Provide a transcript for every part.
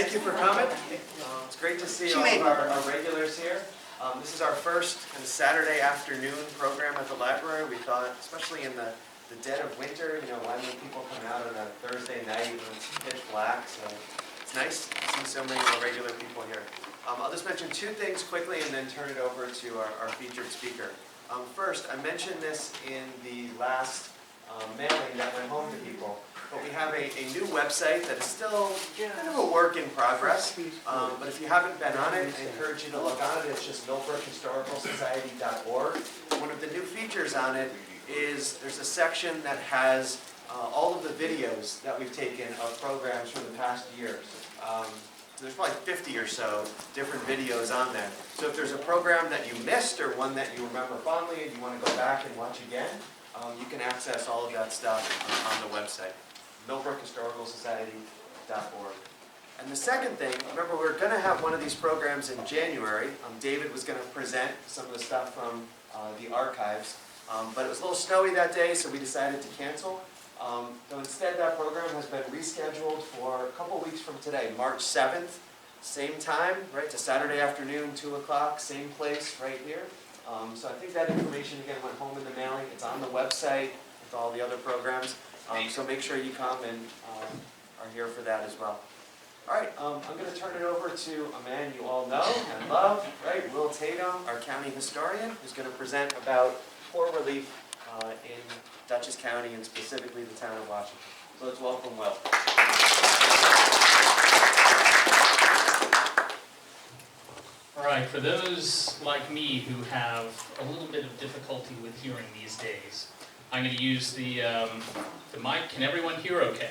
Thank you for coming. It's great to see all of our regulars here. This is our first kind of Saturday afternoon program at the library. We thought, especially in the dead of winter, why don't people come out on a Thursday night when it's pitch black? So it's nice to see so many more regular people here. I'll just mention two things quickly and then turn it over to our featured speaker. First, I mentioned this in the last mailing that went home to people, but we have a new website that is still kind of a work in progress. But if you haven't been on it, I encourage you to look on it. It's just millbrookhistoricalsociety.org. One of the new features on it is there's a section that has all of the videos that we've taken of programs from the past years. So there's probably 50 or so different videos on there. So if there's a program that you missed or one that you remember fondly and you want to go back and watch again, you can access all of that stuff on the website, millbrookhistoricalsociety.org. And the second thing, remember we're going to have one of these programs in January. David was going to present some of the stuff from the archives, but it was a little snowy that day, so we decided to cancel. So instead, that program has been rescheduled for a couple weeks from today, March 7th, same time, right, to Saturday afternoon, 2 o'clock, same place, right here. So I think that information, again, went home in the mailing. It's on the website with all the other programs. So make sure you come and are here for that as well. All right, I'm going to turn it over to a man you all know and love, right, Will Tatum, our county historian, who's going to present about poor relief in Dutchess County and specifically the town of Washington. So let's welcome Will. All right, for those like me who have a little bit of difficulty with hearing these days, I'm going to use the mic. Can everyone hear okay?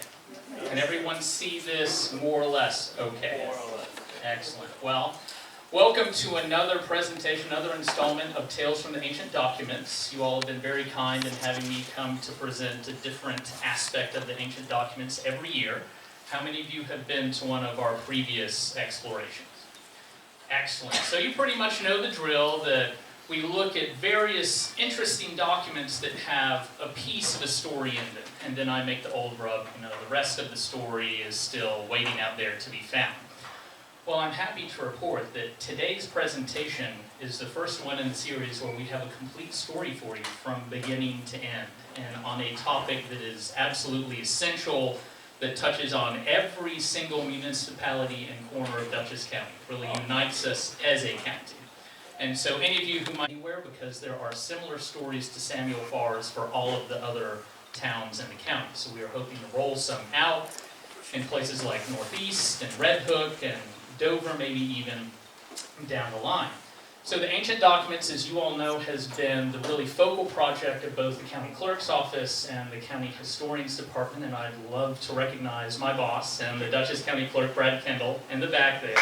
Can everyone see this more or less okay? More or less. Excellent. Well, welcome to another presentation, another installment of Tales from the Ancient Documents. You all have been very kind in having me come to present a different aspect of the ancient documents every year. How many of you have been to one of our previous explorations? Excellent. So you pretty much know the drill, that we look at various interesting documents that have a piece of a story in them, and then I make the old rub, the rest of the story is still waiting out there to be found. Well, I'm happy to report that today's presentation is the first one in the series where we have a complete story for you from beginning to end, and on a topic that is absolutely essential, that touches on every single municipality and corner of Dutchess County. It really unites us as a county. And so any of you who might be aware, because there are similar stories to Samuel Farr's for all of the other towns in the county. So we are hoping to roll some out in places like Northeast and Red Hook and Dover, maybe even down the line. So the Ancient Documents, as you all know, has been the really focal project of both the County Clerk's Office and the County Historian's Department, and I'd love to recognize my boss and the Dutchess County Clerk, Brad Kendall, in the back there.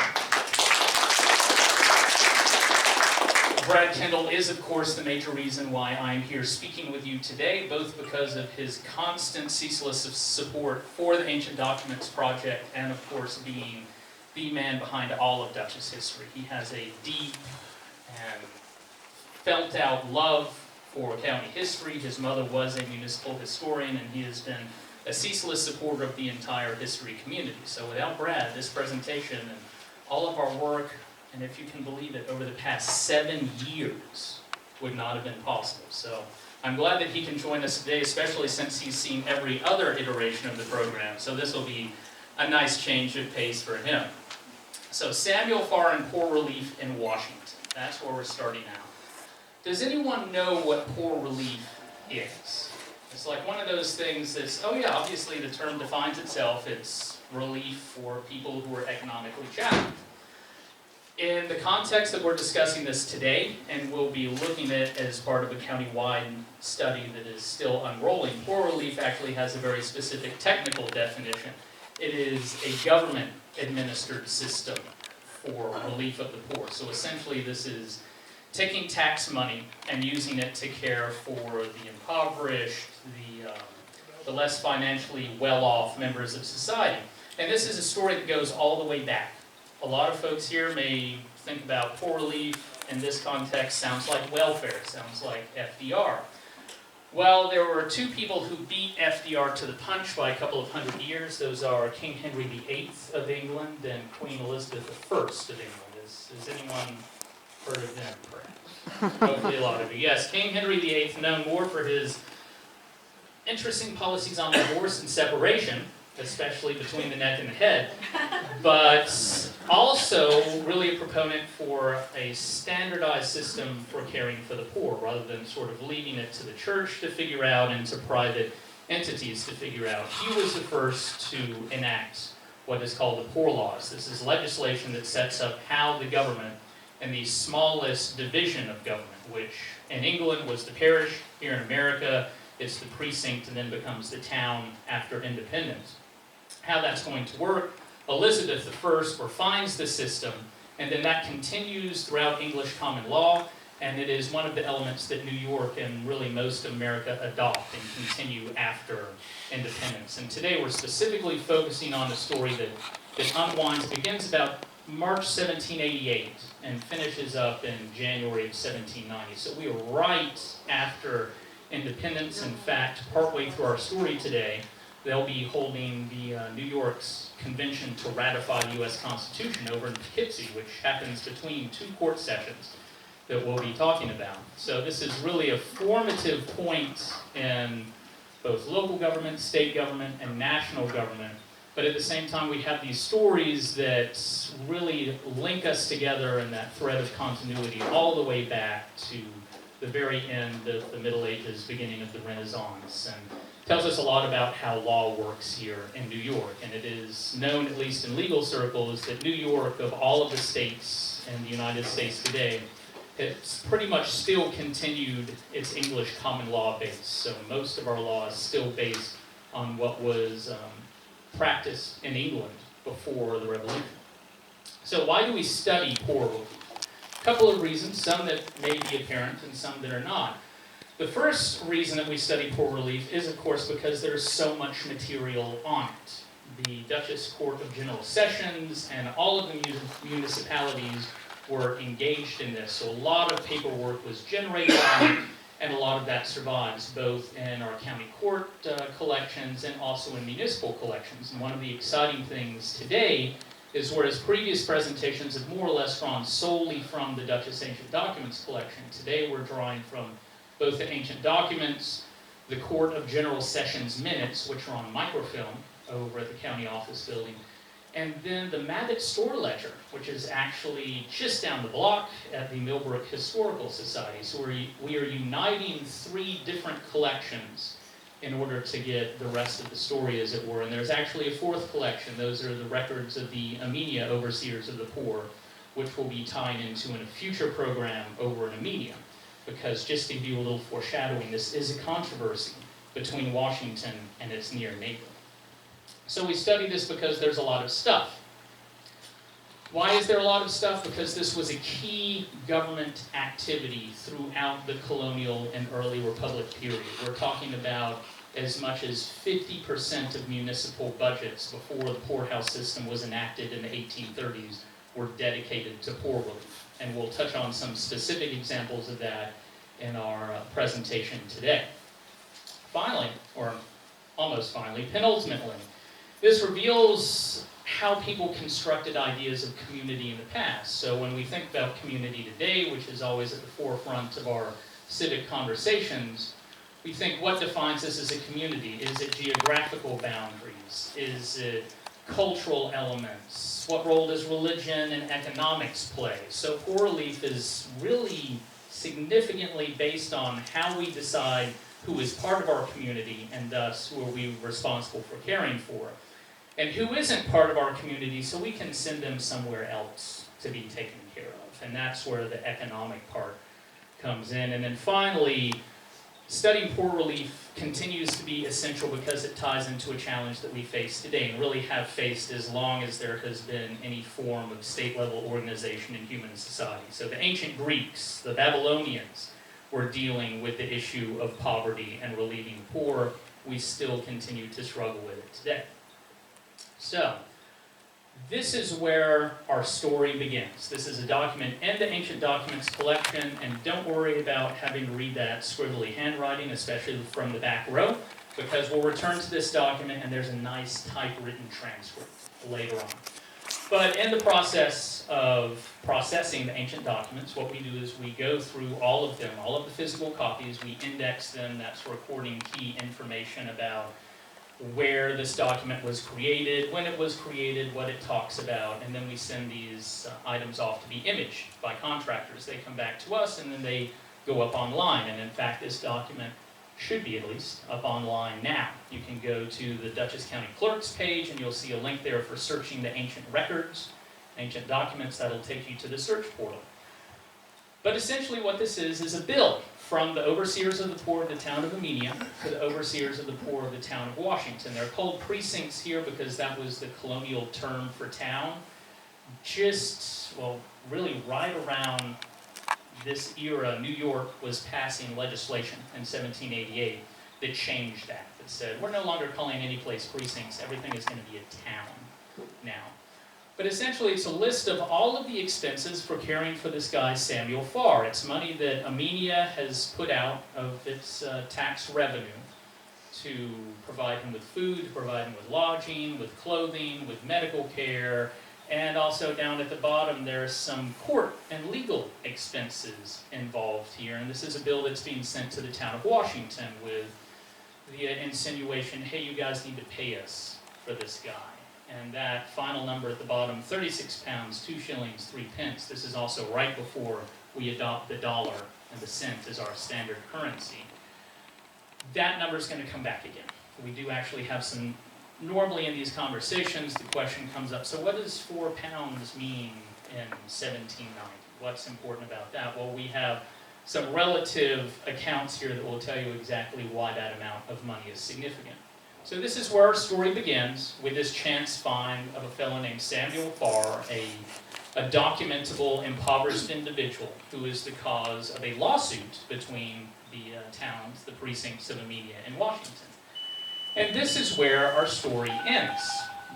Brad Kendall is, of course, the major reason why I'm here speaking with you today, both because of his constant, ceaseless support for the Ancient Documents project and, of course, being the man behind all of Dutchess history. He has a deep and felt out love for county history. His mother was a municipal historian, and he has been a ceaseless supporter of the entire history community. So without Brad, this presentation and all of our work, and if you can believe it, over the past 7 years would not have been possible. So I'm glad that he can join us today, especially since he's seen every other iteration of the program. So this will be a nice change of pace for him. So Samuel Farr and poor relief in Washington. That's where we're starting now. Does anyone know what poor relief is? It's like one of those things that's, oh yeah, obviously the term defines itself. It's relief for people who are economically challenged. In the context that we're discussing this today, and we'll be looking at as part of a county-wide study that is still unrolling, poor relief actually has a very specific technical definition. It is a government-administered system for relief of the poor. So essentially this is taking tax money and using it to care for the impoverished, the less financially well-off members of society. And this is a story that goes all the way back. A lot of folks here may think about poor relief in this context, sounds like welfare, sounds like FDR. Well, there were two people who beat FDR to the punch by a couple of hundred years. Those are King Henry VIII of England and Queen Elizabeth I of England. Has anyone heard of them, perhaps? Hopefully a lot of you. Yes, King Henry VIII, known more for his interesting policies on divorce and separation, especially between the neck and the head, but also really a proponent for a standardized system for caring for the poor, rather than sort of leaving it to the church to figure out and to private entities to figure out. He was the first to enact what is called the Poor Laws. This is legislation that sets up how the government, and the smallest division of government, which in England was the parish, here in America it's the precinct, and then becomes the town after independence. How that's going to work, Elizabeth I refines the system, and then that continues throughout English common law, and it is one of the elements that New York and really most of America adopt and continue after independence. And today we're specifically focusing on a story that unwinds, begins about March 1788 and finishes up in January of 1790. So we are right after independence. In fact, partway through our story today, they'll be holding the New York's convention to ratify the U.S. Constitution over in Poughkeepsie, which happens between two court sessions that we'll be talking about. So this is really a formative point in both local government, state government, and national government. But at the same time, we have these stories that really link us together in that thread of continuity all the way back to the very end of the Middle Ages, beginning of the Renaissance, and tells us a lot about how law works here in New York. And it is known, at least in legal circles, that New York, of all of the states in the United States today, it's pretty much still continued its English common law base. So most of our law is still based on what was practiced in England before the Revolution. So why do we study poor relief? A couple of reasons, some that may be apparent and some that are not. The first reason that we study poor relief is, of course, because there's so much material on it. The Dutchess Court of General Sessions and all of the municipalities were engaged in this. So a lot of paperwork was generated on it, and a lot of that survives, both in our county court collections and also in municipal collections. And one of the exciting things today is, whereas previous presentations have more or less drawn solely from the Dutchess Ancient Documents collection, today we're drawing from both the ancient documents, the Court of General Sessions minutes, which are on microfilm over at the county office building, and then the Mabbitt Store Ledger, which is actually just down the block at the Millbrook Historical Society. So we are uniting three different collections in order to get the rest of the story, as it were. And there's actually a fourth collection. Those are the records of the Armenia Overseers of the Poor, which will be tied into in a future program over in Armenia. Because just to give you a little foreshadowing, this is a controversy between Washington and its near neighbor. So we study this because there's a lot of stuff. Why is there a lot of stuff? Because this was a key government activity throughout the colonial and early republic period. We're talking about as much as 50% of municipal budgets before the poorhouse system was enacted in the 1830s were dedicated to poor relief. And we'll touch on some specific examples of that in our presentation today. Finally, or almost finally, penultimately, this reveals how people constructed ideas of community in the past. So when we think about community today, which is always at the forefront of our civic conversations, we think, what defines this as a community? Is it geographical boundaries? Is it cultural elements? What role does religion and economics play? So poor relief is really significantly based on how we decide who is part of our community, and thus who are we responsible for caring for, and who isn't part of our community, so we can send them somewhere else to be taken care of. And that's where the economic part comes in. And then finally, studying poor relief continues to be essential because it ties into a challenge that we face today, and really have faced as long as there has been any form of state-level organization in human society. So the ancient Greeks, the Babylonians, were dealing with the issue of poverty and relieving the poor. We still continue to struggle with it today. So, This is where our story begins. This is a document in the Ancient Documents collection, and don't worry about having to read that scribbly handwriting, especially from the back row, because we'll return to this document and there's a nice typewritten transcript later on. But in the process of processing the ancient documents, what we do is we go through all of them, all of the physical copies, we index them, that's recording key information about where this document was created, when it was created, what it talks about, and then we send these items off to be imaged by contractors. They come back to us and then they go up online, and in fact this document should be at least up online now. You can go to the Dutchess County Clerk's page and you'll see a link there for searching the ancient records, ancient documents. That'll take you to the search portal. But essentially what this is a bill from the overseers of the poor of the town of Amenia to the overseers of the poor of the town of Washington. They're called precincts here because that was the colonial term for town. Just, well, really right around this era, New York was passing legislation in 1788 that changed that said, we're no longer calling any place precincts, everything is going to be a town now. But essentially it's a list of all of the expenses for caring for this guy Samuel Farr. It's money that Amenia has put out of its tax revenue to provide him with food, to provide him with lodging, with clothing, with medical care, and also down at the bottom there's some court and legal expenses involved here. And this is a bill that's being sent to the town of Washington with the insinuation, hey, you guys need to pay us for this guy. And that final number at the bottom, 36 pounds, 2 shillings, 3 pence. This is also right before we adopt the dollar and the cent as our standard currency. That number is going to come back again. We do actually have some, normally in these conversations, the question comes up, so what does 4 pounds mean in 1790? What's important about that? Well, we have some relative accounts here that will tell you exactly why that amount of money is significant. So this is where our story begins, with this chance find of a fellow named Samuel Farr, a documentable, impoverished individual who is the cause of a lawsuit between the towns, the precincts of Amenia and Washington. And this is where our story ends.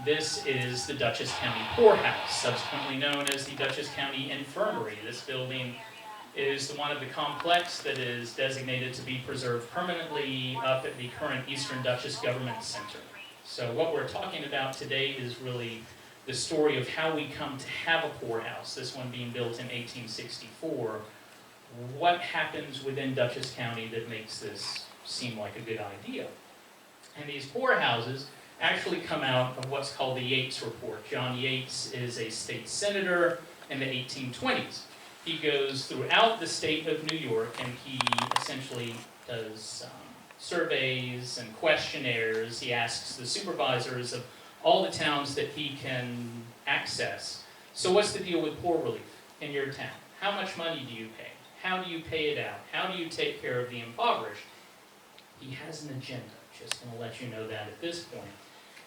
This is the Dutchess County Poorhouse, subsequently known as the Dutchess County Infirmary. This building is the one of the complex that is designated to be preserved permanently up at the current Eastern Dutchess Government Center. So what we're talking about today is really the story of how we come to have a poorhouse, this one being built in 1864. What happens within Dutchess County that makes this seem like a good idea? And these poorhouses actually come out of what's called the Yates Report. John Yates is a state senator in the 1820s. He goes throughout the state of New York and he essentially does surveys and questionnaires. He asks the supervisors of all the towns that he can access, so what's the deal with poor relief in your town? How much money do you pay? How do you pay it out? How do you take care of the impoverished? He has an agenda, just going to let you know that at this point.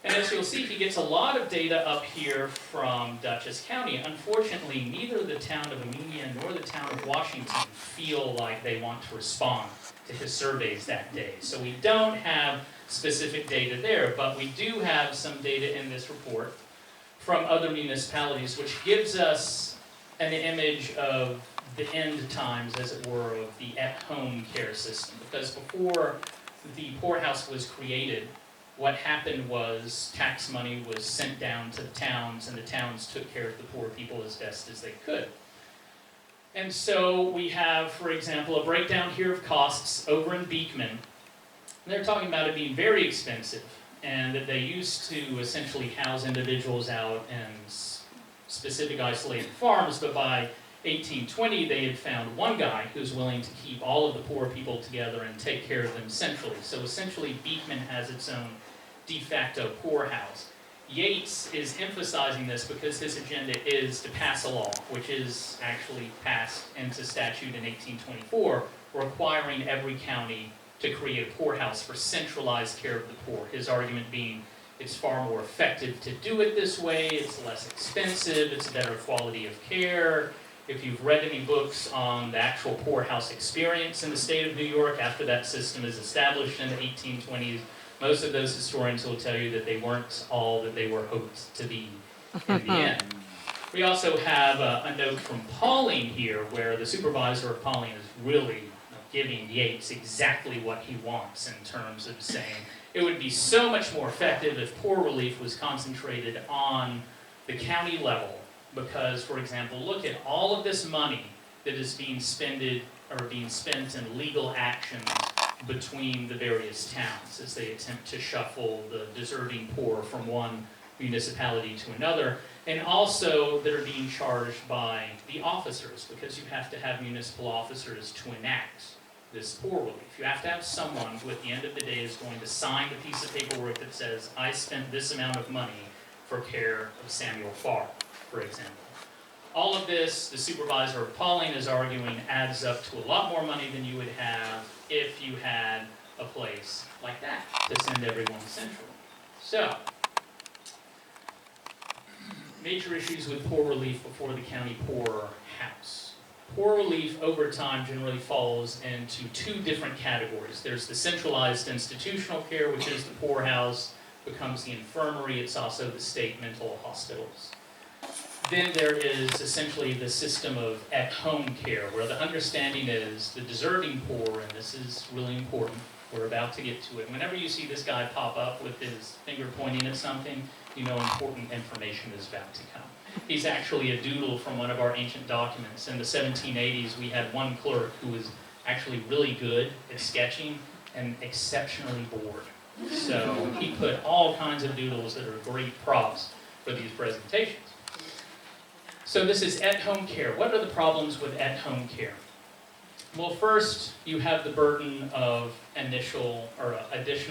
And as you'll see, he gets a lot of data up here from Dutchess County. Unfortunately, neither the town of Amenia nor the town of Washington feel like they want to respond to his surveys that day. So we don't have specific data there, but we do have some data in this report from other municipalities, which gives us an image of the end times, as it were, of the at-home care system. Because before the poorhouse was created, what happened was tax money was sent down to the towns, and the towns took care of the poor people as best as they could. And so we have, for example, a breakdown here of costs over in Beekman. They're talking about it being very expensive, and that they used to essentially house individuals out in specific isolated farms, but by 1820 they had found one guy who's willing to keep all of the poor people together and take care of them centrally. So essentially Beekman has its own de facto poorhouse. Yates is emphasizing this because his agenda is to pass a law, which is actually passed into statute in 1824, requiring every county to create a poorhouse for centralized care of the poor. His argument being it's far more effective to do it this way, it's less expensive, it's a better quality of care. If you've read any books on the actual poorhouse experience in the state of New York after that system is established in the 1820s, most of those historians will tell you that they weren't all that they were hoped to be in the end. We also have a note from Pauline here, where the supervisor of Pauline is really giving Yates exactly what he wants in terms of saying it would be so much more effective if poor relief was concentrated on the county level. Because, for example, look at all of this money that is being spent in legal actions between the various towns as they attempt to shuffle the deserving poor from one municipality to another, and also that are being charged by the officers, because you have to have municipal officers to enact this poor relief. You have to have someone who at the end of the day is going to sign the piece of paperwork that says, I spent this amount of money for care of Samuel Farr, for example. All of this, the supervisor of Pauline is arguing, adds up to a lot more money than you would have if you had a place like that to send everyone centrally. So, major issues with poor relief before the county poor house. Poor relief over time generally falls into two different categories. There's the centralized institutional care, which is the poorhouse, becomes the infirmary. It's also the state mental hospitals. Then there is essentially the system of at-home care, where the understanding is the deserving poor, and this is really important, we're about to get to it. Whenever you see this guy pop up with his finger pointing at something, you know important information is about to come. He's actually a doodle from one of our ancient documents. In the 1780s, we had one clerk who was actually really good at sketching and exceptionally bored. So he put all kinds of doodles that are great props for these presentations. So this is at-home care. What are the problems with at-home care? Well, first, you have the burden of additional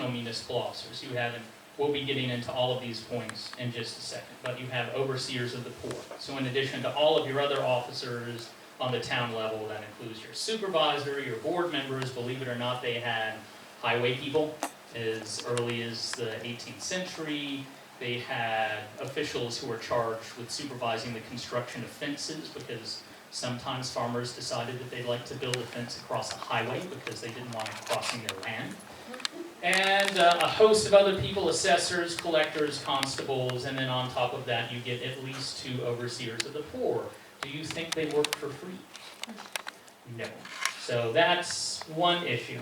municipal officers. You have, and we'll be getting into all of these points in just a second, but you have overseers of the poor. So in addition to all of your other officers on the town level, that includes your supervisor, your board members. Believe it or not, they had highway people as early as the 18th century. They had officials who were charged with supervising the construction of fences, because sometimes farmers decided that they'd like to build a fence across a highway because they didn't want it crossing their land. And a host of other people, assessors, collectors, constables, and then on top of that you get at least 2 overseers of the poor. Do you think they work for free? No. So that's one issue.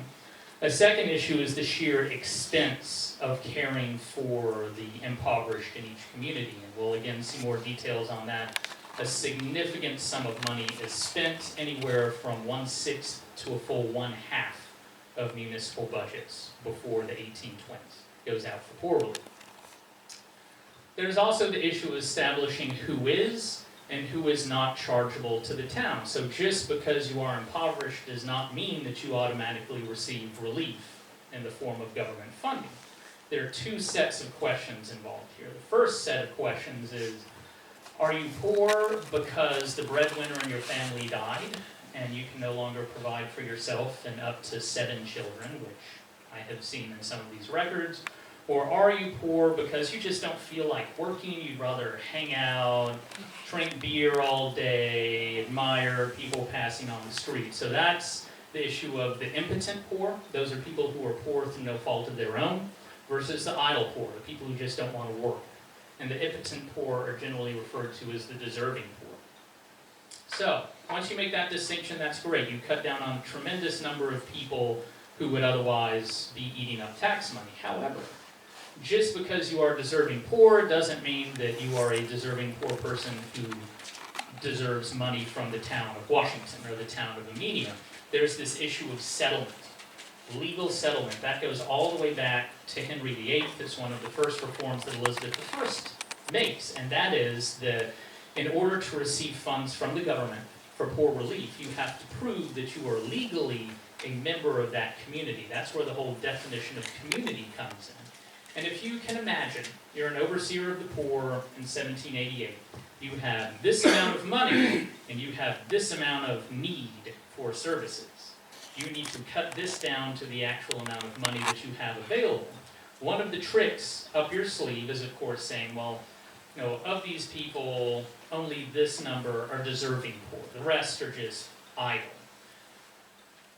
A second issue is the sheer expense of caring for the impoverished in each community, and we'll again see more details on that. A significant sum of money is spent, anywhere from 1/6 to a full 1/2 of municipal budgets before the 1820s goes out for poor relief. There's also the issue of establishing who is and who is not chargeable to the town. So just because you are impoverished does not mean that you automatically receive relief in the form of government funding. There are 2 sets of questions involved here. The first set of questions is, are you poor because the breadwinner in your family died and you can no longer provide for yourself and up to 7 children, which I have seen in some of these records? Or are you poor because you just don't feel like working, you'd rather hang out, drink beer all day, admire people passing on the street? So that's the issue of the impotent poor. Those are people who are poor through no fault of their own, versus the idle poor, the people who just don't want to work. And the impotent poor are generally referred to as the deserving poor. So, once you make that distinction, that's great. You cut down on a tremendous number of people who would otherwise be eating up tax money. However, just because you are deserving poor doesn't mean that you are a deserving poor person who deserves money from the town of Washington or the town of Amenia. There's this issue of settlement, legal settlement. That goes all the way back to Henry VIII. It's one of the first reforms that Elizabeth I makes, and that is that in order to receive funds from the government for poor relief, you have to prove that you are legally a member of that community. That's where the whole definition of community comes in. And if you can imagine, you're an overseer of the poor in 1788. You have this amount of money, and you have this amount of need for services. You need to cut this down to the actual amount of money that you have available. One of the tricks up your sleeve is, of course, saying, well, you know, of these people, only this number are deserving poor. The rest are just idle.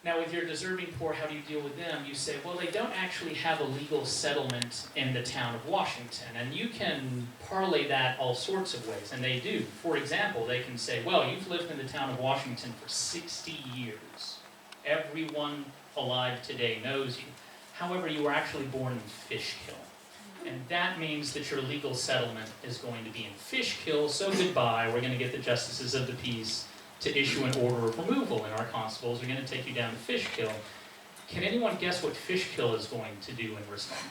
Now with your deserving poor, how do you deal with them? You say, well, they don't actually have a legal settlement in the town of Washington. And you can parlay that all sorts of ways, and they do. For example, they can say, well, you've lived in the town of Washington for 60 years. Everyone alive today knows you. However, you were actually born in Fishkill. And that means that your legal settlement is going to be in Fishkill, so goodbye, we're going to get the justices of the peace to issue an order of removal, and our constables are going to take you down to Fishkill. Can anyone guess what Fishkill is going to do in response?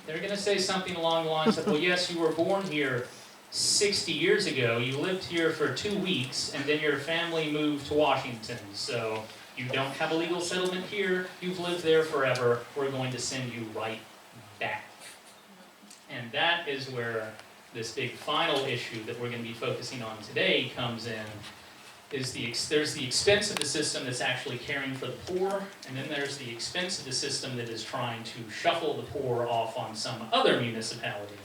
They're going to say something along the lines of, well, yes, you were born here 60 years ago, you lived here for 2 weeks, and then your family moved to Washington, so you don't have a legal settlement here, you've lived there forever, we're going to send you right back. And that is where this big final issue that we're going to be focusing on today comes in, is there's the expense of the system that's actually caring for the poor, and then there's the expense of the system that is trying to shuffle the poor off on some other municipality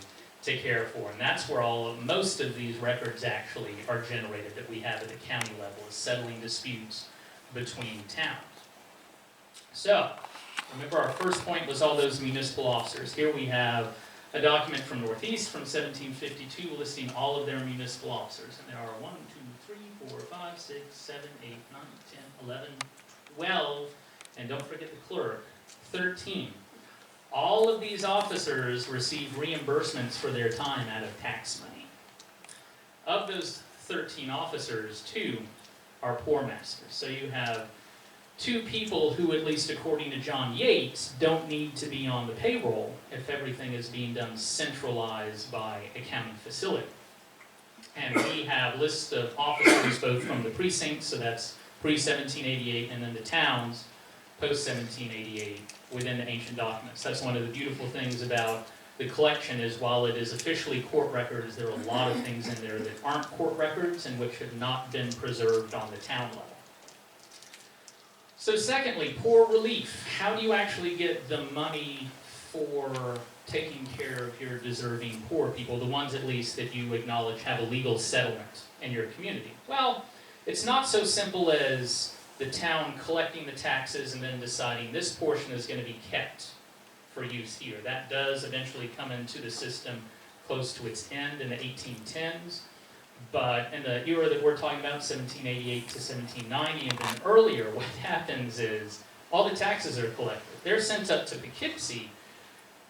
to care for. And that's where most of these records actually are generated that we have at the county level, is settling disputes between towns. So, remember our first point was all those municipal officers. Here we have a document from Northeast from 1752 listing all of their municipal officers. And there are 1, 2, 3, 4, 5, 6, 7, 8, 9, 10, 11, 12, and don't forget the clerk, 13. All of these officers receive reimbursements for their time out of tax money. Of those 13 officers, 2 are poor masters. So you have 2 people who, at least according to John Yates, don't need to be on the payroll if everything is being done centralized by a county facility. And we have lists of officers both from the precincts, so that's pre-1788, and then the towns post-1788 within the ancient documents. That's one of the beautiful things about the collection, is while it is officially court records, there are a lot of things in there that aren't court records and which have not been preserved on the town level. So secondly, poor relief. How do you actually get the money for taking care of your deserving poor people, the ones at least that you acknowledge have a legal settlement in your community? Well, it's not so simple as the town collecting the taxes and then deciding this portion is going to be kept for use here. That does eventually come into the system close to its end in the 1810s. But in the era that we're talking about, 1788 to 1790, and then earlier, what happens is all the taxes are collected. They're sent up to Poughkeepsie,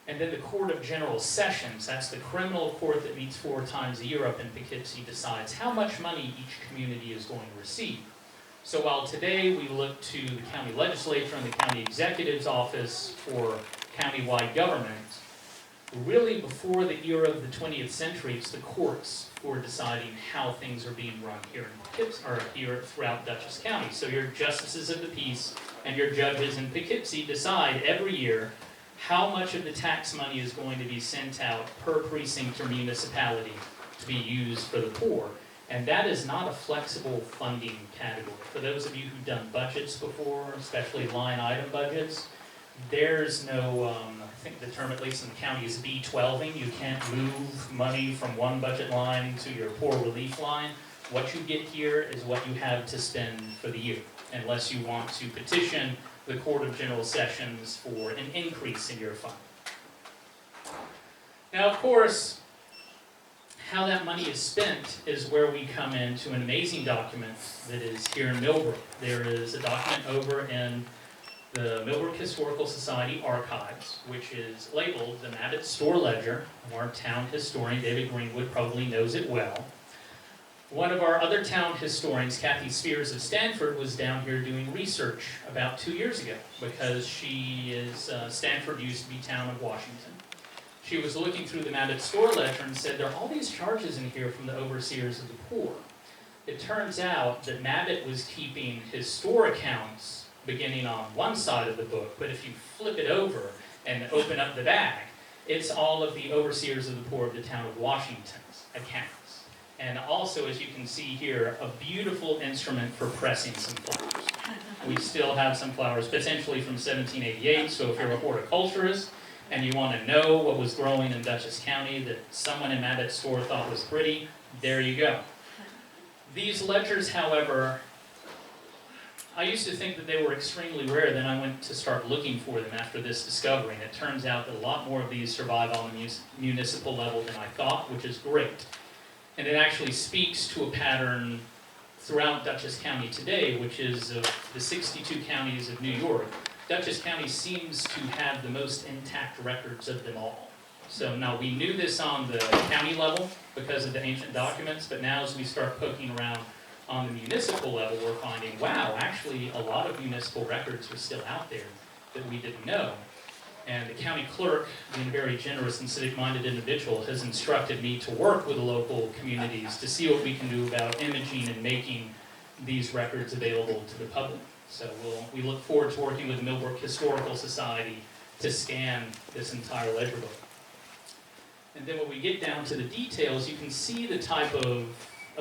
and then the Court of General Sessions, that's the criminal court that meets 4 times a year up in Poughkeepsie, decides how much money each community is going to receive. So while today we look to the county legislature and the county executive's office for county-wide government, really before the era of the 20th century, it's the courts who are deciding how things are being run here in Poughkeepsie, or here throughout Dutchess County. So your justices of the peace and your judges in Poughkeepsie decide every year how much of the tax money is going to be sent out per precinct or municipality to be used for the poor. And that is not a flexible funding category. For those of you who've done budgets before, especially line item budgets, there's no, I think the term, at least in the county, is B12ing. You can't move money from one budget line to your poor relief line. What you get here is what you have to spend for the year, unless you want to petition the Court of General Sessions for an increase in your fund. Now, of course, how that money is spent is where we come into an amazing document that is here in Millbrook. There is a document over in the Millbrook Historical Society archives, which is labeled the Mabbitt Store Ledger. Our town historian, David Greenwood, probably knows it well. One of our other town historians, Kathy Spears of Stanford, was down here doing research about 2 years ago, because Stanford used to be town of Washington. She was looking through the Mabbitt Store Ledger and said, there are all these charges in here from the overseers of the poor. It turns out that Mabbitt was keeping his store accounts beginning on one side of the book, but if you flip it over and open up the bag, it's all of the overseers of the poor of the town of Washington's accounts. And also, as you can see here, a beautiful instrument for pressing some flowers. We still have some flowers, potentially from 1788, so if you're a horticulturist and you want to know what was growing in Dutchess County that someone in Mabbitt's store thought was pretty, there you go. These ledgers, however, I used to think that they were extremely rare, then I went to start looking for them after this discovery, and it turns out that a lot more of these survive on the municipal level than I thought, which is great. And it actually speaks to a pattern throughout Dutchess County today, which is of the 62 counties of New York. Dutchess County seems to have the most intact records of them all. So now we knew this on the county level because of the ancient documents, but now as we start poking around on the municipal level, we're finding, wow, actually a lot of municipal records are still out there that we didn't know. And the county clerk, being a very generous and civic-minded individual, has instructed me to work with the local communities to see what we can do about imaging and making these records available to the public. So we look forward to working with the Millbrook Historical Society to scan this entire ledger book. And then when we get down to the details, you can see the type of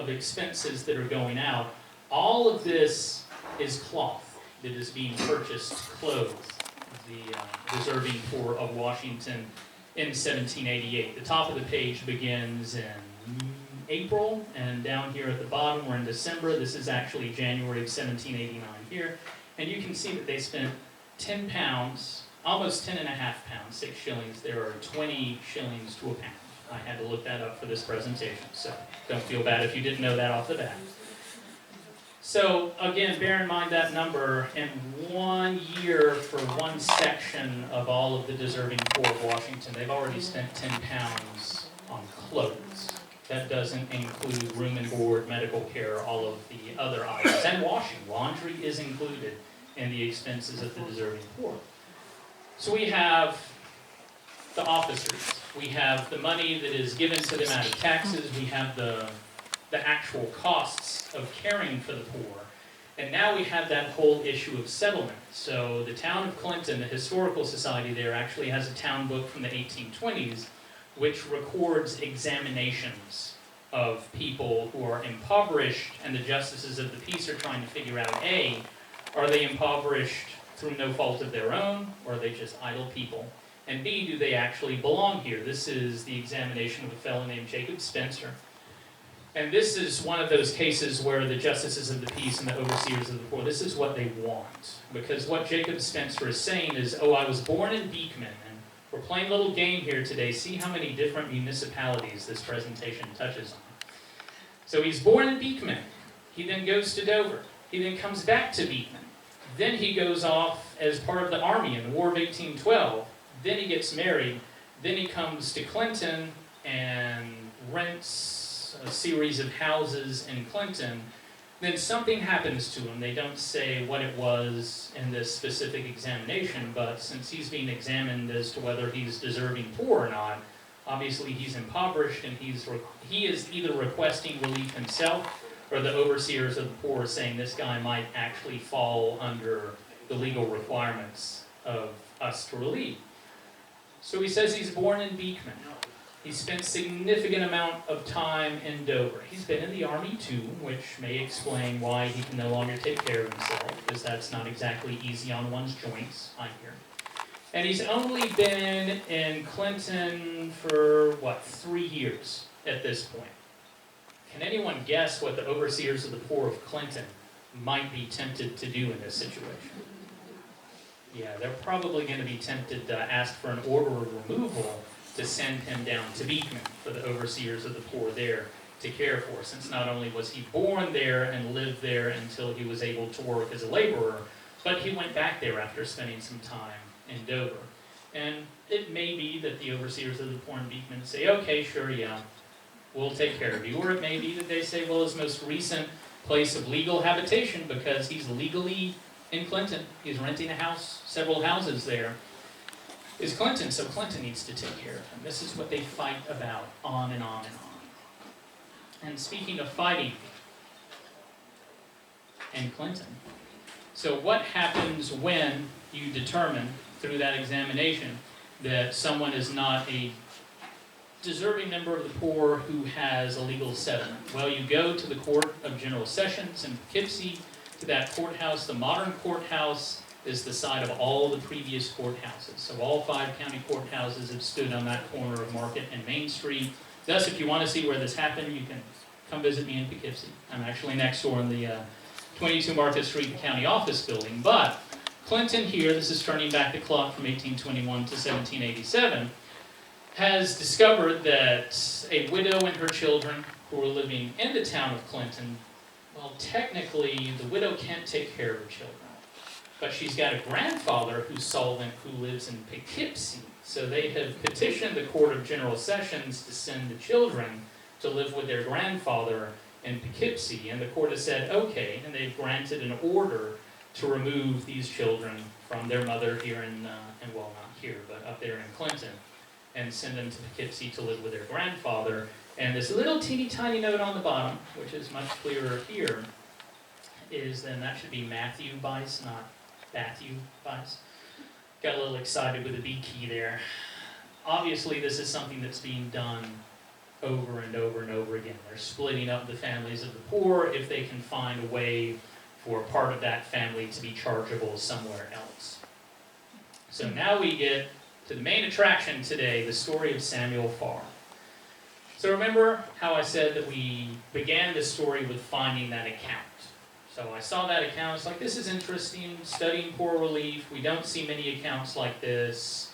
expenses that are going out. All of this is cloth that is being purchased, clothes, the deserving poor of Washington in 1788. The top of the page begins in April, and down here at the bottom we're in December. This is actually January of 1789 here. And you can see that they spent 10 pounds, almost 10 and a half pounds, 6 shillings. There are 20 shillings to a pound. I had to look that up for this presentation, so don't feel bad if you didn't know that off the bat. So again, bear in mind that number. In 1 year for one section of all of the deserving poor of Washington, they've already spent 10 pounds on clothes. That doesn't include room and board, medical care, all of the other items. And washing. Laundry is included in the expenses of the deserving poor. So we have the officers. We have the money that is given to them out of taxes. We have the actual costs of caring for the poor. And now we have that whole issue of settlement. So the town of Clinton, the Historical Society there, actually has a town book from the 1820s which records examinations of people who are impoverished, and the justices of the peace are trying to figure out, A, are they impoverished through no fault of their own, or are they just idle people? And B, do they actually belong here? This is the examination of a fellow named Jacob Spencer. And this is one of those cases where the justices of the peace and the overseers of the poor, this is what they want. Because what Jacob Spencer is saying is, oh, I was born in Beekman, and we're playing a little game here today. See how many different municipalities this presentation touches on. So he's born in Beekman. He then goes to Dover. He then comes back to Beekman. Then he goes off as part of the army in the War of 1812. Then he gets married. Then he comes to Clinton and rents a series of houses in Clinton. Then something happens to him. They don't say what it was in this specific examination, but since he's being examined as to whether he's deserving poor or not, obviously he's impoverished, and he is either requesting relief himself, or the overseers of the poor saying this guy might actually fall under the legal requirements of us to relieve. So he says he's born in Beekman. He spent significant amount of time in Dover. He's been in the army too, which may explain why he can no longer take care of himself, because that's not exactly easy on one's joints, I hear. And he's only been in Clinton for, 3 years at this point. Can anyone guess what the overseers of the poor of Clinton might be tempted to do in this situation? Yeah, they're probably going to be tempted to ask for an order of removal to send him down to Beekman for the overseers of the poor there to care for, since not only was he born there and lived there until he was able to work as a laborer, but he went back there after spending some time in Dover. And it may be that the overseers of the poor in Beekman say, okay, sure, yeah, we'll take care of you. Or it may be that they say, well, his most recent place of legal habitation, because he's legally in Clinton, he's renting a house, several houses there, is Clinton, so Clinton needs to take care of him. This is what they fight about, on and on and on. And speaking of fighting, in Clinton, so what happens when you determine through that examination that someone is not a deserving member of the poor who has a legal settlement? Well, you go to the Court of General Sessions in Poughkeepsie, to that courthouse. The modern courthouse is the site of all the previous courthouses. So all 5 county courthouses have stood on that corner of Market and Main Street. Thus, if you want to see where this happened, you can come visit me in Poughkeepsie. I'm actually next door in the 22 Market Street, the county office building. But Clinton here, this is turning back the clock from 1821 to 1787, has discovered that a widow and her children who were living in the town of Clinton, well, technically, the widow can't take care of her children. But she's got a grandfather who's solvent who lives in Poughkeepsie. So they have petitioned the Court of General Sessions to send the children to live with their grandfather in Poughkeepsie. And the court has said, okay, and they've granted an order to remove these children from their mother here well, not here, but up there in Clinton, and send them to Poughkeepsie to live with their grandfather. And this little teeny tiny note on the bottom, which is much clearer here, is then that should be Matthew Bice, not Matthew Bice. Got a little excited with the B key there. Obviously, this is something that's being done over and over and over again. They're splitting up the families of the poor if they can find a way for part of that family to be chargeable somewhere else. So now we get to the main attraction today, the story of Samuel Farr. So remember how I said that we began this story with finding that account. So I saw that account, it's like, this is interesting, studying poor relief, we don't see many accounts like this.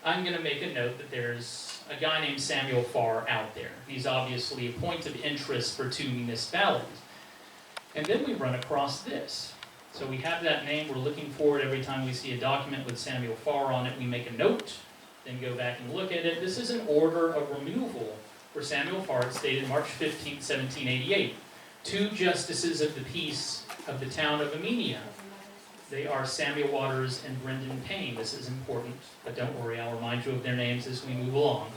I'm going to make a note that there's a guy named Samuel Farr out there. He's obviously a point of interest for two municipalities. And then we run across this. So we have that name, we're looking for it every time we see a document with Samuel Farr on it, we make a note, then go back and look at it. This is an order of removal for Samuel Farr. It's dated March 15, 1788. Two justices of the peace of the town of Amenia. They are Samuel Waters and Brendan Payne. This is important, but don't worry, I'll remind you of their names as we move along.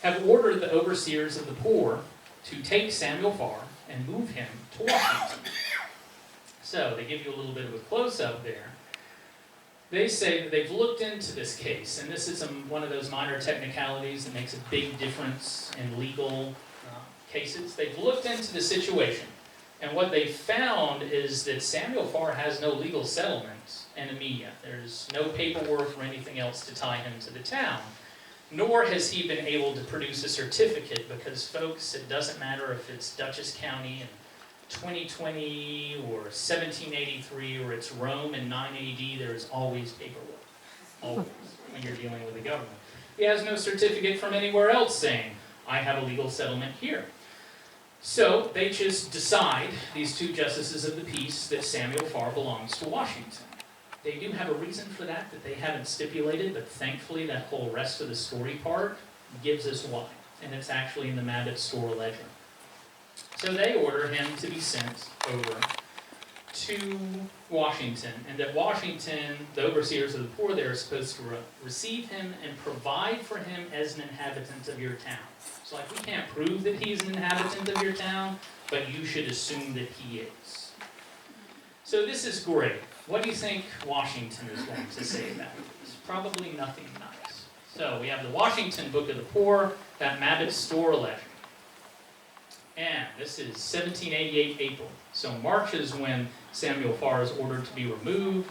Have ordered the overseers of the poor to take Samuel Farr and move him to Washington. So they give you a little bit of a close-up there. They say that they've looked into this case, and this is one of those minor technicalities that makes a big difference in legal cases. They've looked into the situation, and what they found is that Samuel Farr has no legal settlement in Amenia. There's no paperwork or anything else to tie him to the town, nor has he been able to produce a certificate because, folks, it doesn't matter if it's Dutchess County in 2020 or 1783 or it's Rome in 9 AD, there's always paperwork, always, when you're dealing with the government. He has no certificate from anywhere else saying, I have a legal settlement here. So they just decide, these two justices of the peace, that Samuel Farr belongs to Washington. They do have a reason for that they haven't stipulated, but thankfully that whole rest of the story part gives us why. And it's actually in the Mabott Store Ledger. So they order him to be sent over to Washington, and that Washington, the overseers of the poor there, are supposed to receive him and provide for him as an inhabitant of your town. So like, we can't prove that he's an inhabitant of your town, but you should assume that he is. So this is great. What do you think Washington is going to say about it? It's probably nothing nice. So we have the Washington Book of the Poor, that Mabott Store Ledger. And this is 1788 April. So March is when Samuel Farr is ordered to be removed.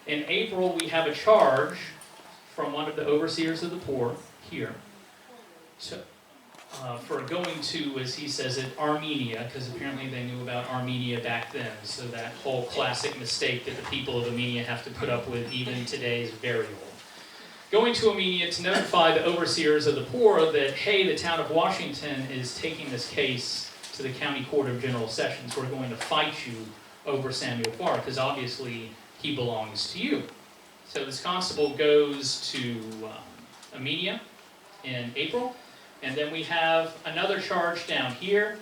In April, we have a charge from one of the overseers of the poor here for going to, as he says it, Armenia, because apparently they knew about Armenia back then. So that whole classic mistake that the people of Armenia have to put up with even today is very old. Going to Armenia to notify the overseers of the poor that, hey, the town of Washington is taking this case to the County Court of General Sessions. We're going to fight you over Samuel Farr, because obviously he belongs to you. So this constable goes to Armenia in April, and then we have another charge down here,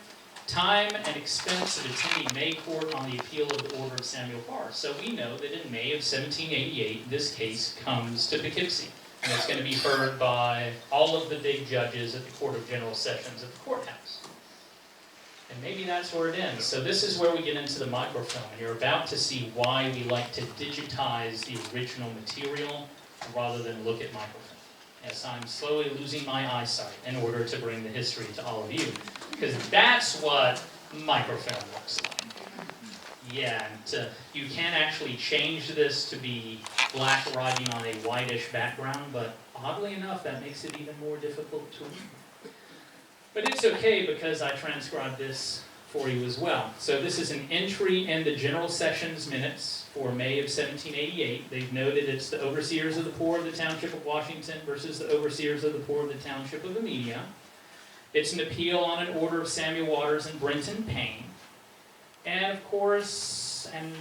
time and expense of attending May Court on the appeal of the order of Samuel Farr. So we know that in May of 1788, this case comes to Poughkeepsie, and it's going to be heard by all of the big judges at the Court of General Sessions at the courthouse. And maybe that's where it ends. So this is where we get into the microfilm, and you're about to see why we like to digitize the original material rather than look at microfilm. Yes, I'm slowly losing my eyesight in order to bring the history to all of you, because that's what microfilm looks like. Yeah, and you can actually change this to be black writing on a whitish background, but oddly enough, that makes it even more difficult to read. But it's okay, because I transcribed this for you as well. So this is an entry in the General Sessions minutes for May of 1788. They've noted it's the overseers of the poor of the Township of Washington versus the overseers of the poor of the Township of Amelia. It's an appeal on an order of Samuel Waters and Brenton Payne. And of course, and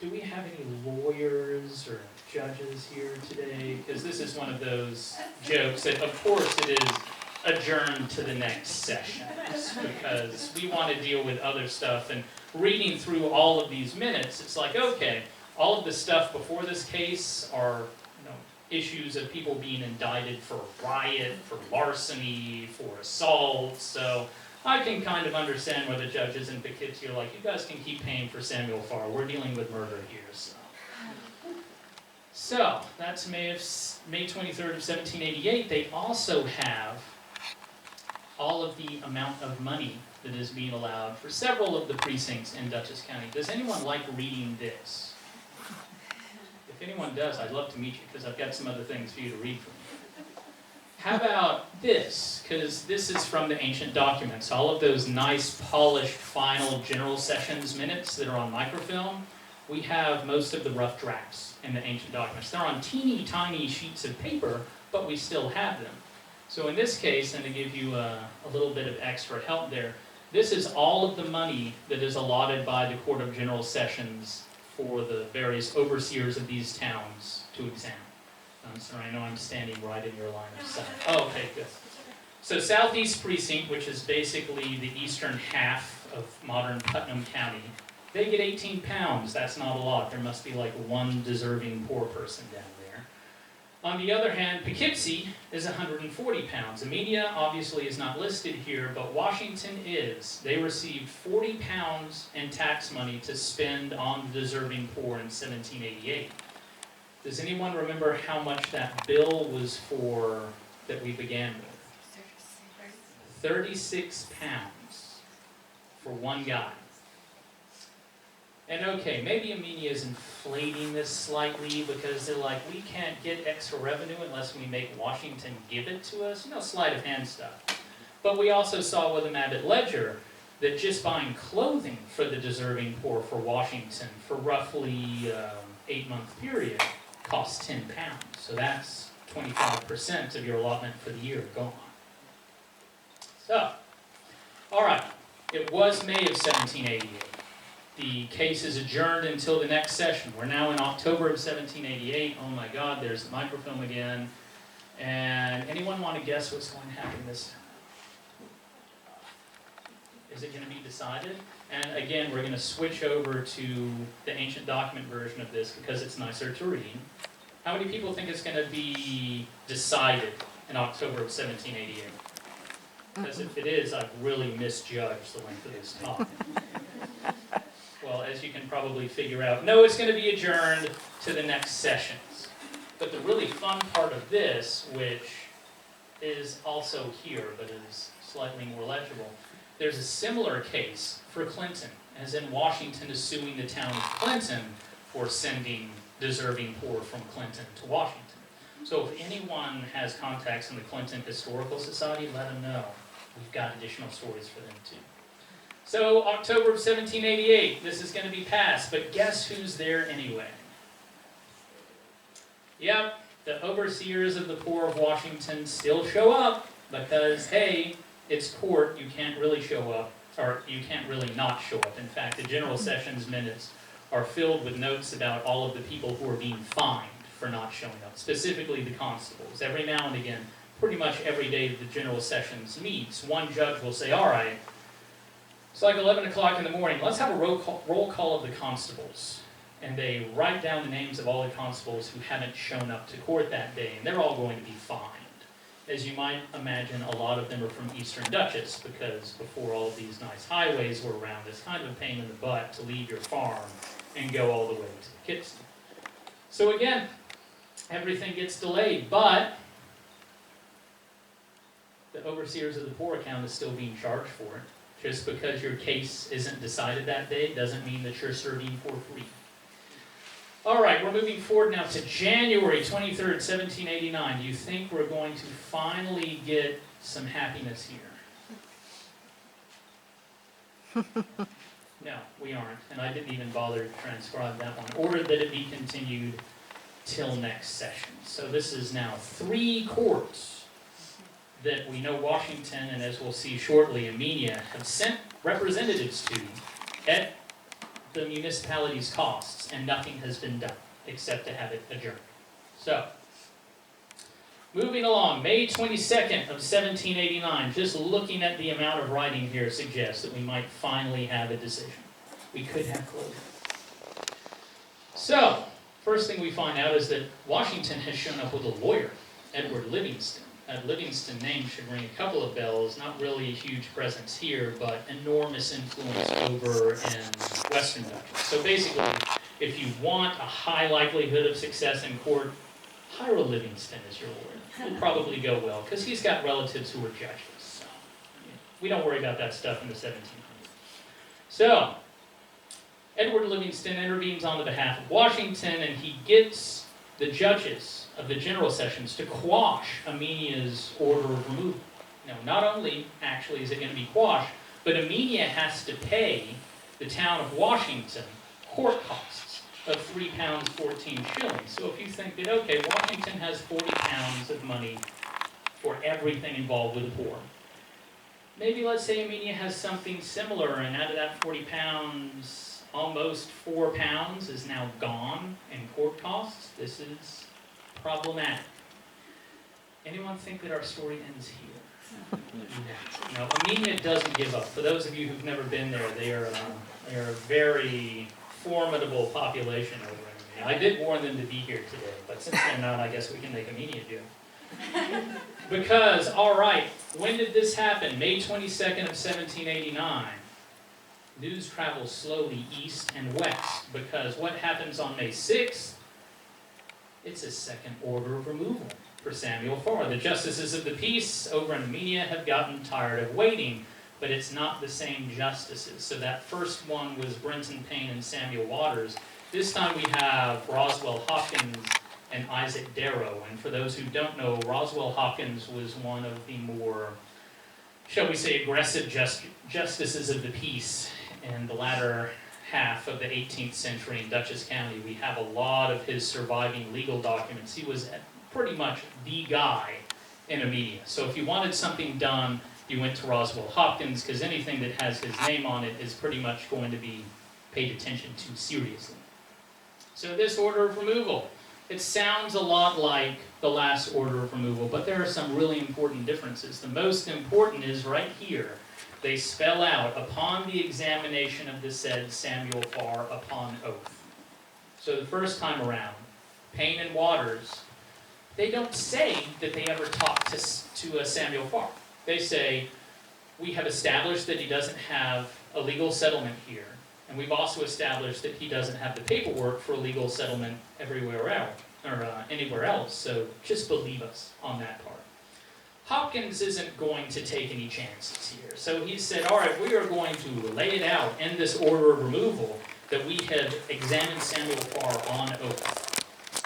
do we have any lawyers or judges here today? Because this is one of those jokes that, of course, it is adjourned to the next session, because we want to deal with other stuff. And reading through all of these minutes, it's like, okay, all of the stuff before this case are issues of people being indicted for riot, for larceny, for assault. So I can kind of understand where the judges in Poughkeepsie are like, you guys can keep paying for Samuel Farr. We're dealing with murder here. So that's May 23rd of 1788. They also have all of the amount of money that is being allowed for several of the precincts in Dutchess County. Does anyone like reading this? If anyone does, I'd love to meet you, because I've got some other things for you to read from me. How about this? Because this is from the ancient documents. All of those nice, polished, final General Sessions minutes that are on microfilm, we have most of the rough drafts in the ancient documents. They're on teeny tiny sheets of paper, but we still have them. So in this case, and to give you a little bit of extra help there, this is all of the money that is allotted by the Court of General Sessions for the various overseers of these towns to examine. I'm sorry, I know I'm standing right in your line of sight. Oh, okay, good. So Southeast Precinct, which is basically the eastern half of modern Putnam County, they get 18 pounds. That's not a lot. There must be like one deserving poor person down there. On the other hand, Poughkeepsie is 140 pounds. Amelia obviously is not listed here, but Washington is. They received 40 pounds in tax money to spend on the deserving poor in 1788. Does anyone remember how much that bill was for that we began with? 36 pounds for one guy. And okay, maybe Amelia is inflating this slightly because they're like, we can't get extra revenue unless we make Washington give it to us. sleight of hand stuff. But we also saw with the Abbott Ledger that just buying clothing for the deserving poor for Washington for roughly 8-month period costs 10 pounds. So that's 25% of your allotment for the year gone. So, all right, it was May of 1788. The case is adjourned until the next session. We're now in October of 1788. Oh my God, there's the microfilm again. And anyone want to guess what's going to happen this time? Is it going to be decided? And again, we're going to switch over to the ancient document version of this because it's nicer to read. How many people think it's going to be decided in October of 1788? Because if it is, I've really misjudged the length of this talk. Well, as you can probably figure out, no, it's going to be adjourned to the next sessions. But the really fun part of this, which is also here, but is slightly more legible, there's a similar case for Clinton, as in Washington is suing the town of Clinton for sending deserving poor from Clinton to Washington. So if anyone has contacts in the Clinton Historical Society, let them know. We've got additional stories for them too. So, October of 1788, this is going to be passed, but guess who's there anyway? Yep, the overseers of the poor of Washington still show up, because, hey, it's court, you can't really show up, or you can't really not show up. In fact, the General Sessions minutes are filled with notes about all of the people who are being fined for not showing up, specifically the constables. Every now and again, pretty much every day the General Sessions meets, one judge will say, all right, it's like 11 o'clock in the morning, let's have a roll call of the constables. And they write down the names of all the constables who haven't shown up to court that day, and they're all going to be fined. As you might imagine, a lot of them are from Eastern Dutchess, because before all of these nice highways were around, it's kind of a pain in the butt to leave your farm and go all the way to Poughkeepsie. So again, everything gets delayed, but the overseers of the poor account is still being charged for it. Just because your case isn't decided that day doesn't mean that you're serving for free. All right, we're moving forward now to January 23rd, 1789. Do you think we're going to finally get some happiness here? No, we aren't, and I didn't even bother to transcribe that one. Ordered that it be continued till next session. So this is now 3 courts that we know Washington, and as we'll see shortly, Amenia, have sent representatives to at the municipality's costs, and nothing has been done except to have it adjourned. So, moving along, May 22nd of 1789, just looking at the amount of writing here suggests that we might finally have a decision. We could have closure. So, first thing we find out is that Washington has shown up with a lawyer, Edward Livingston. That Livingston name should ring a couple of bells, not really a huge presence here, but enormous influence over in Western Dutch. So basically, if you want a high likelihood of success in court, hire a Livingston as your lawyer. It'll probably go well, because he's got relatives who are judges. So we don't worry about that stuff in the 1700s. So, Edward Livingston intervenes on the behalf of Washington, and he gets the judges of the General Sessions to quash Amenia's order of removal. Now, not only actually is it going to be quashed, but Amenia has to pay the town of Washington court costs of £3.14. So if you think that, okay, Washington has £40 of money for everything involved with the poor, maybe let's say Amenia has something similar, and out of that £40, almost £4 is now gone in court costs. This is problematic. Anyone think that our story ends here? No, Amenia doesn't give up. For those of you who've never been there, they are a very formidable population over in Amenia. I did warn them to be here today, but since they're not, I guess we can make Amenia do it. Because, all right, when did this happen? May 22nd of 1789. News travels slowly east and west, because what happens on May 6th? It's a second order of removal for Samuel Farr. The justices of the peace over in Amenia have gotten tired of waiting, but it's not the same justices. So that first one was Brenton Payne and Samuel Waters. This time we have Roswell Hopkins and Isaac Darrow. And for those who don't know, Roswell Hopkins was one of the more, shall we say, aggressive justices of the peace in the latter half of the 18th century in Dutchess County. We have a lot of his surviving legal documents. He was pretty much the guy in Amenia. So if you wanted something done, you went to Roswell Hopkins, because anything that has his name on it is pretty much going to be paid attention to seriously. So this order of removal, it sounds a lot like the last order of removal, but there are some really important differences. The most important is right here. They spell out, upon the examination of the said Samuel Farr upon oath. So the first time around, Payne and Waters, they don't say that they ever talked to Samuel Farr. They say, we have established that he doesn't have a legal settlement here, and we've also established that he doesn't have the paperwork for a legal settlement everywhere else, or anywhere else, so just believe us on that part. Hopkins isn't going to take any chances here. So he said, all right, we are going to lay it out in this order of removal that we have examined Samuel Farr on oath.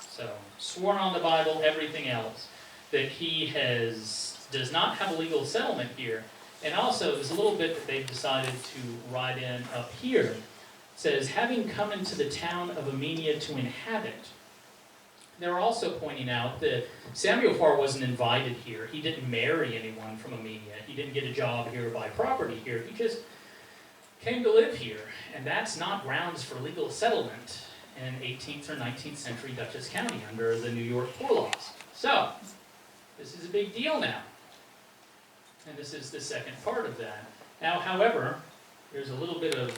So, sworn on the Bible, everything else, that he does not have a legal settlement here. And also, there's a little bit that they've decided to write in up here. It says, having come into the town of Amenia to inhabit. They're also pointing out that Samuel Farr wasn't invited here. He didn't marry anyone from Amenia. He didn't get a job here, buy property here. He just came to live here. And that's not grounds for legal settlement in 18th or 19th century Dutchess County under the New York poor laws. So, this is a big deal now. And this is the second part of that. Now, however, there's a little bit of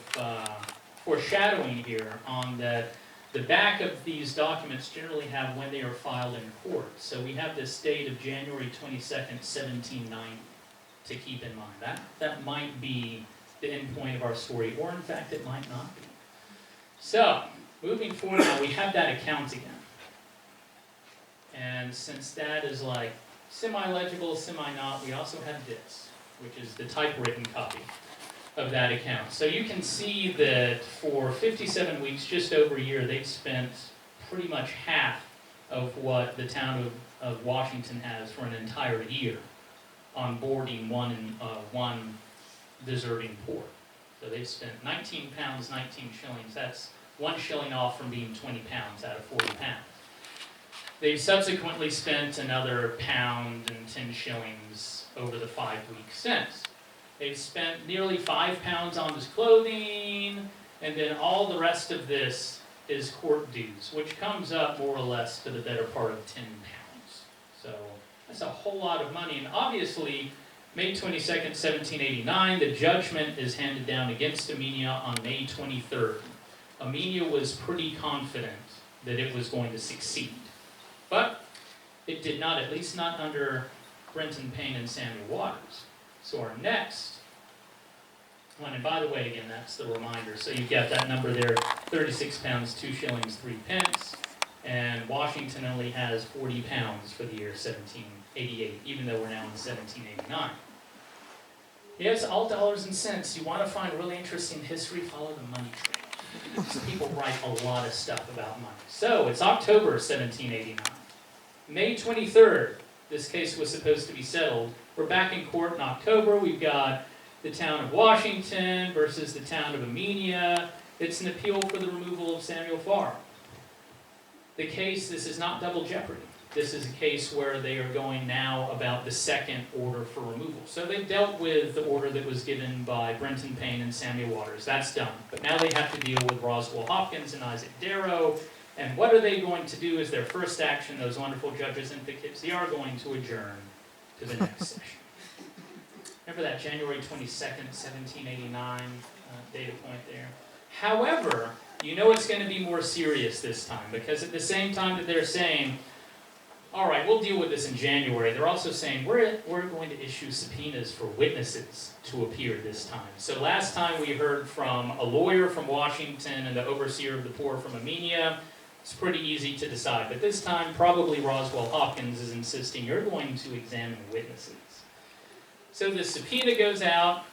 foreshadowing here on that. The back of these documents generally have when they are filed in court. So we have this date of January 22nd, 1790 to keep in mind. That might be the end point of our story, or in fact it might not be. So, moving forward now, we have that account again. And since that is like semi-legible, semi-not, we also have this, which is the typewritten copy of that account. So you can see that for 57 weeks, just over a year, they've spent pretty much half of what the town of Washington has for an entire year on boarding one deserving poor. So they've spent 19 pounds, 19 shillings. That's 1 shilling off from being 20 pounds out of 40 pounds. They've subsequently spent another pound and 10 shillings over the 5 weeks since. They've spent nearly 5 pounds on his clothing, and then all the rest of this is court dues, which comes up more or less to the better part of 10 pounds. So that's a whole lot of money, and obviously, May 22nd, 1789, the judgment is handed down against Armenia on May 23rd. Armenia was pretty confident that it was going to succeed, but it did not, at least not under Brenton Payne and Samuel Waters. So our next one, and by the way, again, that's the reminder. So you've got that number there, 36 pounds, 2 shillings, 3 pence. And Washington only has 40 pounds for the year 1788, even though we're now in 1789. Yes, all dollars and cents. You want to find really interesting history, follow the money trail. People write a lot of stuff about money. So it's October 1789. May 23rd, this case was supposed to be settled. We're back in court in October. We've got the town of Washington versus the town of Armenia. It's an appeal for the removal of Samuel Farr. The case, this is not double jeopardy. This is a case where they are going now about the second order for removal. So they've dealt with the order that was given by Brenton Payne and Samuel Waters. That's done. But now they have to deal with Roswell Hopkins and Isaac Darrow. And what are they going to do as their first action? Those wonderful judges in Poughkeepsie are going to adjourn to the next session. Remember that January 22nd, 1789 data point there? However, you know it's going to be more serious this time, because at the same time that they're saying, all right, we'll deal with this in January, they're also saying, we're going to issue subpoenas for witnesses to appear this time. So last time we heard from a lawyer from Washington and the overseer of the poor from Armenia. It's pretty easy to decide, but this time probably Roswell Hopkins is insisting you're going to examine witnesses. So the subpoena goes out,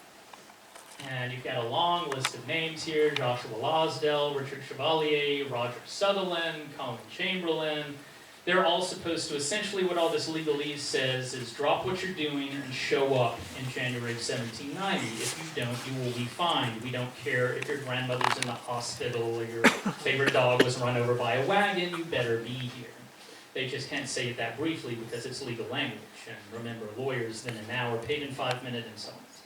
and you've got a long list of names here: Joshua Losdell, Richard Chevalier, Roger Sutherland, Colin Chamberlain. They're all supposed to, essentially what all this legalese says is drop what you're doing and show up in January of 1790. If you don't, you will be fined. We don't care if your grandmother's in the hospital or your favorite dog was run over by a wagon, you better be here. They just can't say it that briefly because it's legal language. And remember, lawyers then and now are paid in 5-minute insults.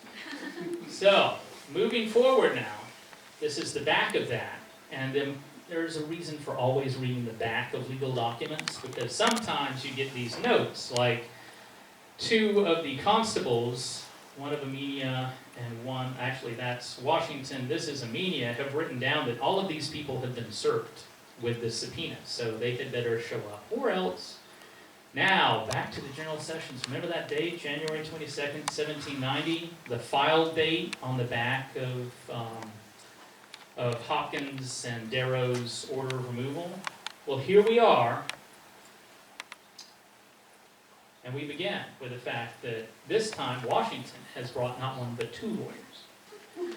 So, moving forward now, this is the back of that. And then there's a reason for always reading the back of legal documents, because sometimes you get these notes, like 2 of the constables, one of Armenia and one, actually that's Washington, this is Armenia, have written down that all of these people have been served with the subpoena, so they had better show up, or else. Now, back to the General Sessions. Remember that date, January 22nd, 1790? The file date on the back of Hopkins and Darrow's order of removal? Well, here we are, and we begin with the fact that this time Washington has brought not one but 2 lawyers.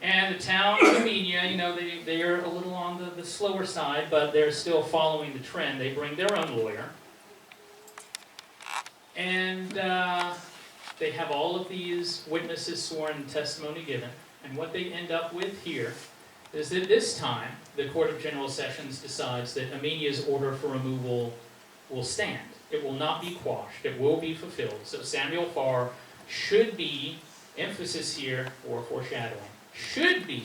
And the town of Armenia, you know, they are a little on the slower side, but they're still following the trend. They bring their own lawyer. And they have all of these witnesses sworn and testimony given. And what they end up with here is that this time, the Court of General Sessions decides that Armenia's order for removal will stand. It will not be quashed. It will be fulfilled. So Samuel Farr should be, emphasis here, or foreshadowing, should be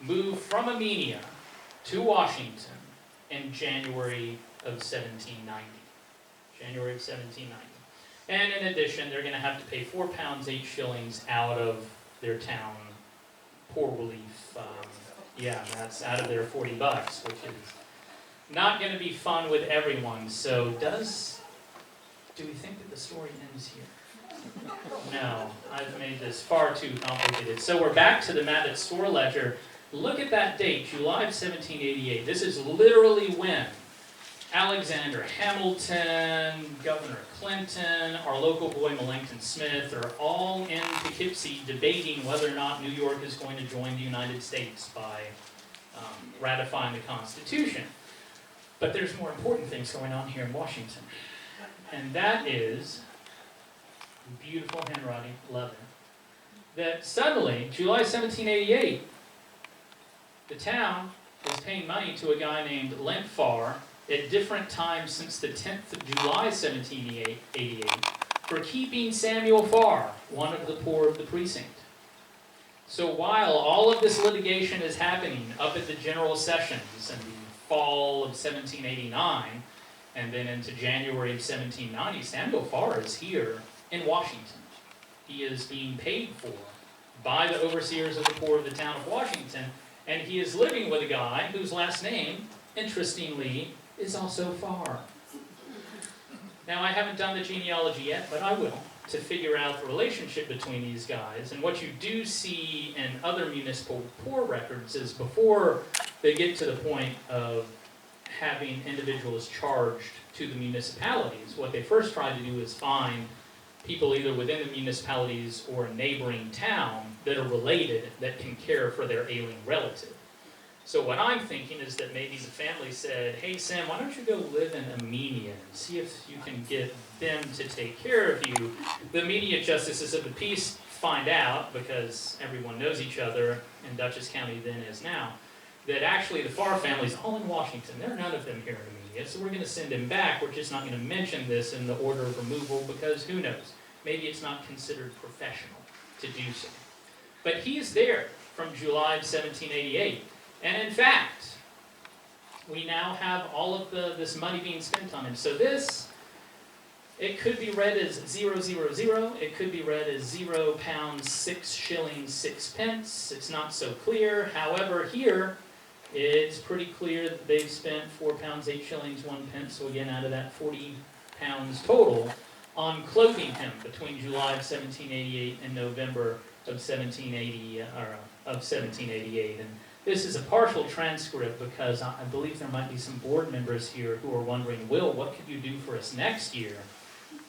moved from Armenia to Washington in January of 1790. January of 1790. And in addition, they're going to have to pay 4 pounds, 8 shillings out of their town poor relief. Yeah, that's out of their $40, which is not going to be fun with everyone. So do we think that the story ends here? No, I've made this far too complicated. So we're back to the Mabbitt Store Ledger. Look at that date, July of 1788. This is literally when Alexander Hamilton, Governor Clinton, our local boy Millington Smith are all in Poughkeepsie debating whether or not New York is going to join the United States by ratifying the Constitution. But there's more important things going on here in Washington. And that is, beautiful handwriting, love it. that suddenly, July 1788, the town is paying money to a guy named Farr at different times since the 10th of July 1788 for keeping Samuel Farr, one of the poor of the precinct. So while all of this litigation is happening up at the General Sessions in the fall of 1789, and then into January of 1790, Samuel Farr is here in Washington. He is being paid for by the overseers of the poor of the town of Washington, and he is living with a guy whose last name, interestingly, is also Farr. Now, I haven't done the genealogy yet, but I will, to figure out the relationship between these guys. And what you do see in other municipal poor records is before they get to the point of having individuals charged to the municipalities, what they first try to do is find people either within the municipalities or a neighboring town that are related that can care for their ailing relative. So what I'm thinking is that maybe the family said, hey Sam, why don't you go live in Armenia and see if you can get them to take care of you. The immediate justices of the peace find out, because everyone knows each other in Dutchess County then as now, that actually the Farr family's all in Washington. There are none of them here in Armenia, so we're going to send him back. We're just not going to mention this in the order of removal because who knows? Maybe it's not considered professional to do so. But he's there from July of 1788. And in fact, we now have all of this money being spent on him. So this, it could be read as 000, it could be read as £0 6 shillings 6 pence. It's not so clear. However, here, it's pretty clear that they've spent £4 8 shillings 1 pence. So again, out of that £40 total, on clothing him between July of 1788 and November of 1788. And this is a partial transcript because I believe there might be some board members here who are wondering, Will, what could you do for us next year?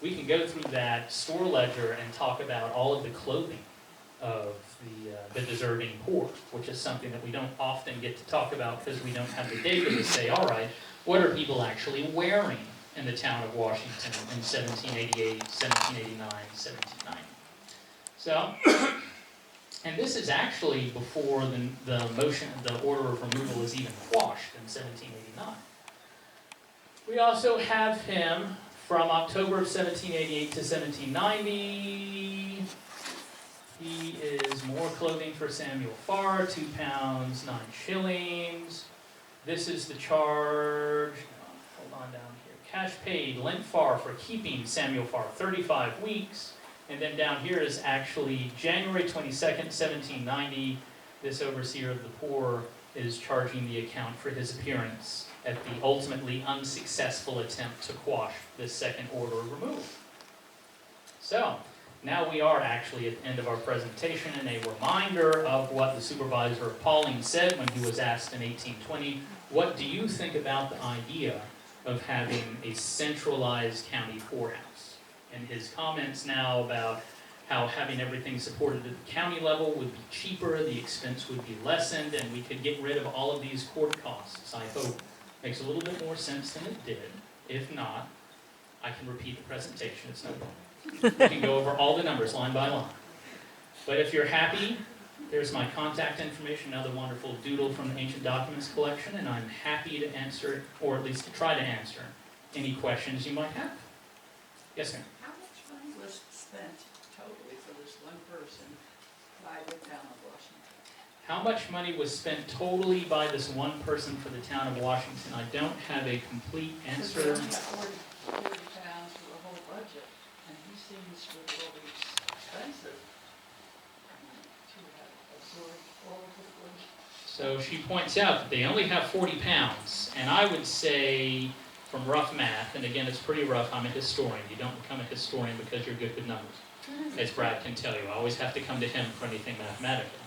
We can go through that store ledger and talk about all of the clothing of the deserving poor, which is something that we don't often get to talk about because we don't have the data to say, all right, what are people actually wearing in the town of Washington in 1788, 1789, 1790. So, and this is actually before the motion, the order of removal is even quashed in 1789. We also have him from October of 1788 to 1790. He is more clothing for Samuel Farr, £2 9 shillings. This is the charge. Hold on down here. Cash paid, Farr for keeping Samuel Farr 35 weeks. And then down here is actually January 22nd, 1790. This overseer of the poor is charging the account for his appearance at the ultimately unsuccessful attempt to quash this second order of removal. So, now we are actually at the end of our presentation, and a reminder of what the supervisor of Pauling said when he was asked in 1820, what do you think about the idea of having a centralized county poorhouse? And his comments now about how having everything supported at the county level would be cheaper, the expense would be lessened, and we could get rid of all of these court costs, I hope makes a little bit more sense than it did. If not, I can repeat the presentation, it's no problem. We can go over all the numbers line by line. But if you're happy, there's my contact information, another wonderful doodle from the Ancient Documents collection, and I'm happy to answer, or at least to try to answer, any questions you might have. Yes, ma'am? How much money was spent totally for this one person by the town of Washington? How much money was spent totally by this one person for the town of Washington? I don't have a complete answer. Because we only got 40 pounds for the whole budget, and he seems really expensive to have absorbed all of the budget. So she points out that they only have 40 pounds, and I would say, from rough math, and again it's pretty rough, I'm a historian. You don't become a historian because you're good with numbers, as Brad can tell you. I always have to come to him for anything mathematical.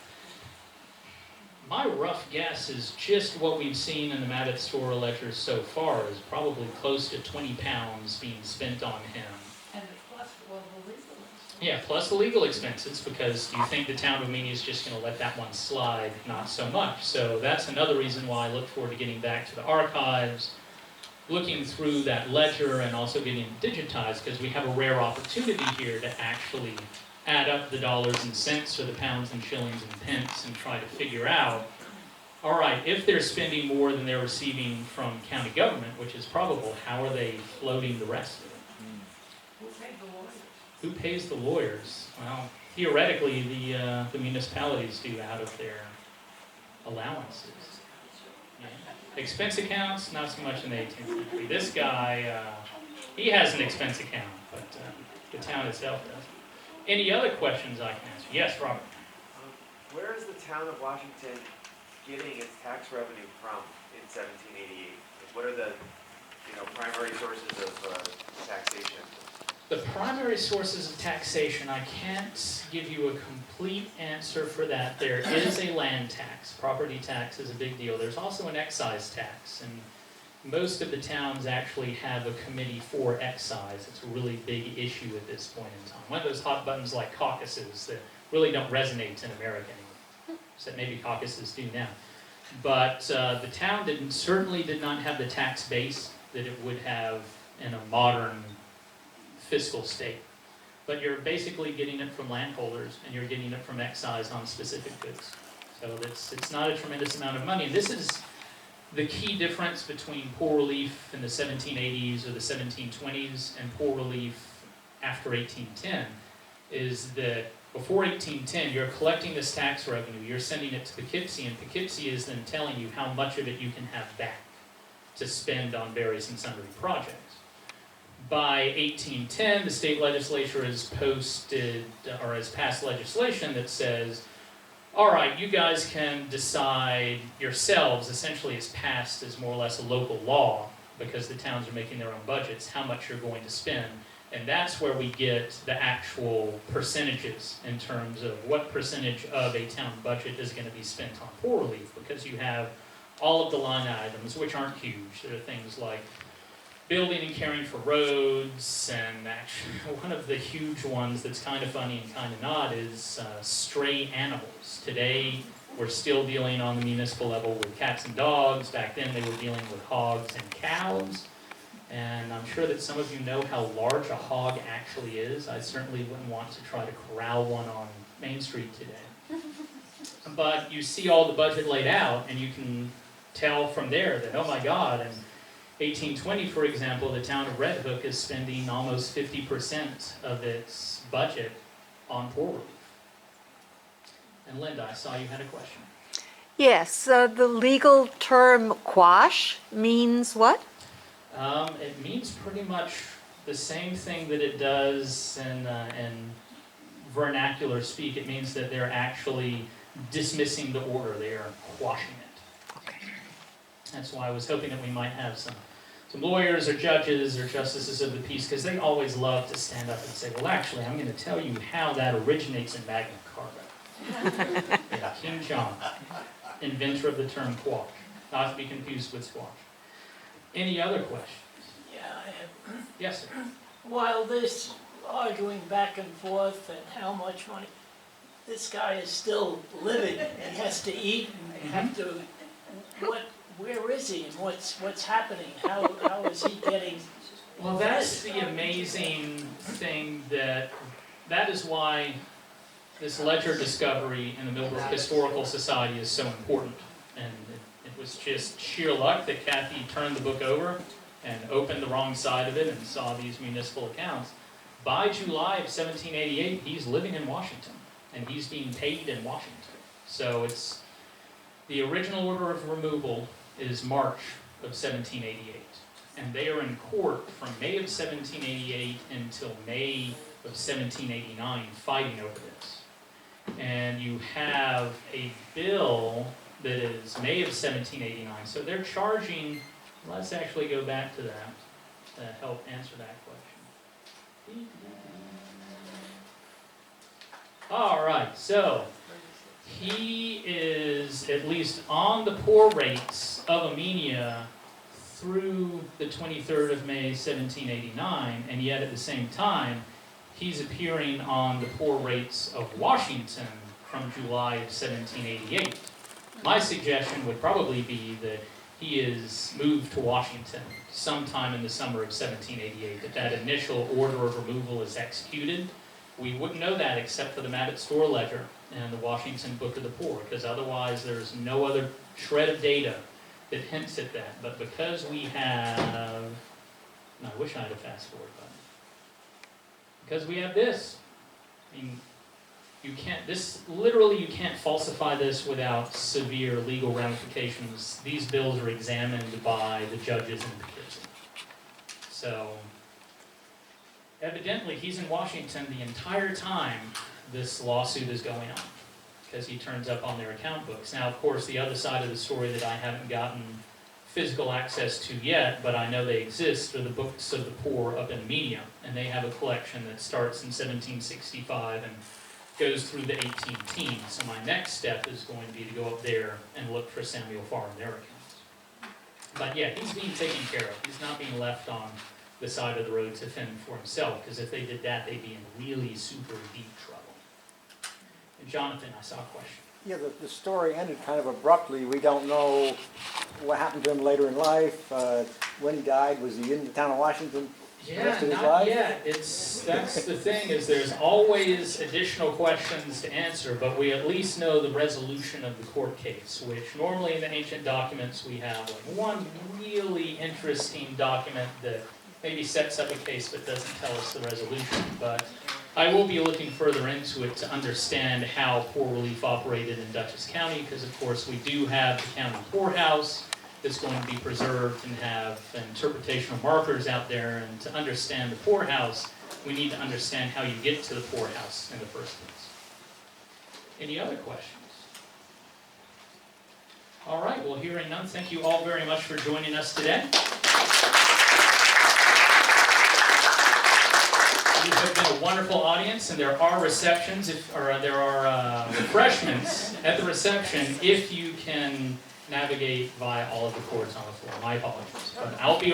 My rough guess is just what we've seen in the Madoff store ledgers so far is probably close to 20 pounds being spent on him. And plus, well, the legal expenses. Yeah, plus the legal expenses, because you think the town of Armenia is just going to let that one slide? Not so much. So that's another reason why I look forward to getting back to the archives, looking through that ledger and also getting it digitized, because we have a rare opportunity here to actually add up the dollars and cents or the pounds and shillings and pence and try to figure out, all right, if they're spending more than they're receiving from county government, which is probable, how are they floating the rest of it? Who paid the lawyers? Who pays the lawyers? Well, theoretically, the municipalities do out of their allowances. Yeah. Expense accounts, not so much in the 18th century. This guy, he has an expense account, but the town itself doesn't. Any other questions I can answer? Yes, Robert. Where is the town of Washington getting its tax revenue from in 1788? Like, what are the primary sources of taxation? The primary sources of taxation, I can't give you a complete answer for that. There is a land tax. Property tax is a big deal. There's also an excise tax, and most of the towns actually have a committee for excise. It's a really big issue at this point in time. One of those hot buttons like caucuses that really don't resonate in America anymore, except maybe caucuses do now. But the town certainly did not have the tax base that it would have in a modern fiscal state. But you're basically getting it from landholders, and you're getting it from excise on specific goods. So it's not a tremendous amount of money. And this is the key difference between poor relief in the 1780s or the 1720s and poor relief after 1810, is that before 1810, you're collecting this tax revenue, you're sending it to Poughkeepsie, and Poughkeepsie is then telling you how much of it you can have back to spend on various and sundry projects. By 1810, the state legislature has posted, or has passed legislation that says, all right, you guys can decide yourselves, essentially it's passed as more or less a local law, because the towns are making their own budgets, how much you're going to spend. And that's where we get the actual percentages in terms of what percentage of a town budget is going to be spent on poor relief, because you have all of the line items, which aren't huge. There are things like building and caring for roads, and actually one of the huge ones that's kind of funny and kind of not is stray animals. Today, we're still dealing on the municipal level with cats and dogs. Back then, they were dealing with hogs and cows. And I'm sure that some of you know how large a hog actually is. I certainly wouldn't want to try to corral one on Main Street today. But you see all the budget laid out, and you can tell from there that, oh my God, and 1820, for example, the town of Red Hook is spending almost 50% of its budget on poor relief. And Linda, I saw you had a question. Yes, the legal term quash means what? It means pretty much the same thing that it does in vernacular speak. It means that they're actually dismissing the order. They are quashing it. Okay. That's why I was hoping that we might have some lawyers or judges or justices of the peace, because they always love to stand up and say, well, actually, I'm going to tell you how that originates in Magna Carta. Yeah, King John, inventor of the term quash, not to be confused with squash. Any other questions? Yeah, I have. Yes, sir. While this arguing back and forth and how much money, this guy is still living and has to eat and have to, where is he and what's happening? How is he getting? Well, that's the amazing thing, that is why this ledger discovery in the Millbrook Historical Society is so important. And it was just sheer luck that Kathy turned the book over and opened the wrong side of it and saw these municipal accounts. By July of 1788, he's living in Washington, and he's being paid in Washington. So it's the original order of removal is March of 1788, and they are in court from May of 1788 until May of 1789 fighting over this. And you have a bill that is May of 1789. So they're charging, let's actually go back to that to help answer that question. All right, so he is at least on the poor rates of Armenia through the 23rd of May, 1789, and yet at the same time, he's appearing on the poor rates of Washington from July of 1788. My suggestion would probably be that he is moved to Washington sometime in the summer of 1788, that initial order of removal is executed, We wouldn't know that except for the Mabott Store Ledger and the Washington Book of the Poor, because otherwise there's no other shred of data that hints at that. But because we have, and I wish I had a fast forward button, because we have this, I mean, you can't, this, literally you can't falsify this without severe legal ramifications. These bills are examined by the judges in New Jersey. So, evidently he's in Washington the entire time this lawsuit is going on, because he turns up on their account books. Now, of course, the other side of the story that I haven't gotten physical access to yet, but I know they exist, are the Books of the Poor up in Media, and they have a collection that starts in 1765 and goes through the 18 teens. So my next step is going to be to go up there and look for Samuel Farr and their accounts. But yeah, he's being taken care of. He's not being left on the side of the road to fend for himself, because if they did that, they'd be in really super deep trouble. And Jonathan, I saw a question. Yeah, the story ended kind of abruptly. We don't know what happened to him later in life. When he died, was he in the town of Washington the rest of his Not life? yet. That's the thing, is there's always additional questions to answer, but we at least know the resolution of the court case, which normally in the ancient documents we have like one really interesting document that maybe sets up a case but doesn't tell us the resolution. But I will be looking further into it to understand how poor relief operated in Dutchess County, because of course we do have the county poorhouse that's going to be preserved and have interpretational markers out there. And to understand the poorhouse, we need to understand how you get to the poorhouse in the first place. Any other questions? All right, well, hearing none, thank you all very much for joining us today. You have been a wonderful audience, and there are receptions, there are refreshments at the reception if you can navigate via all of the cords on the floor. My apologies, but I'll be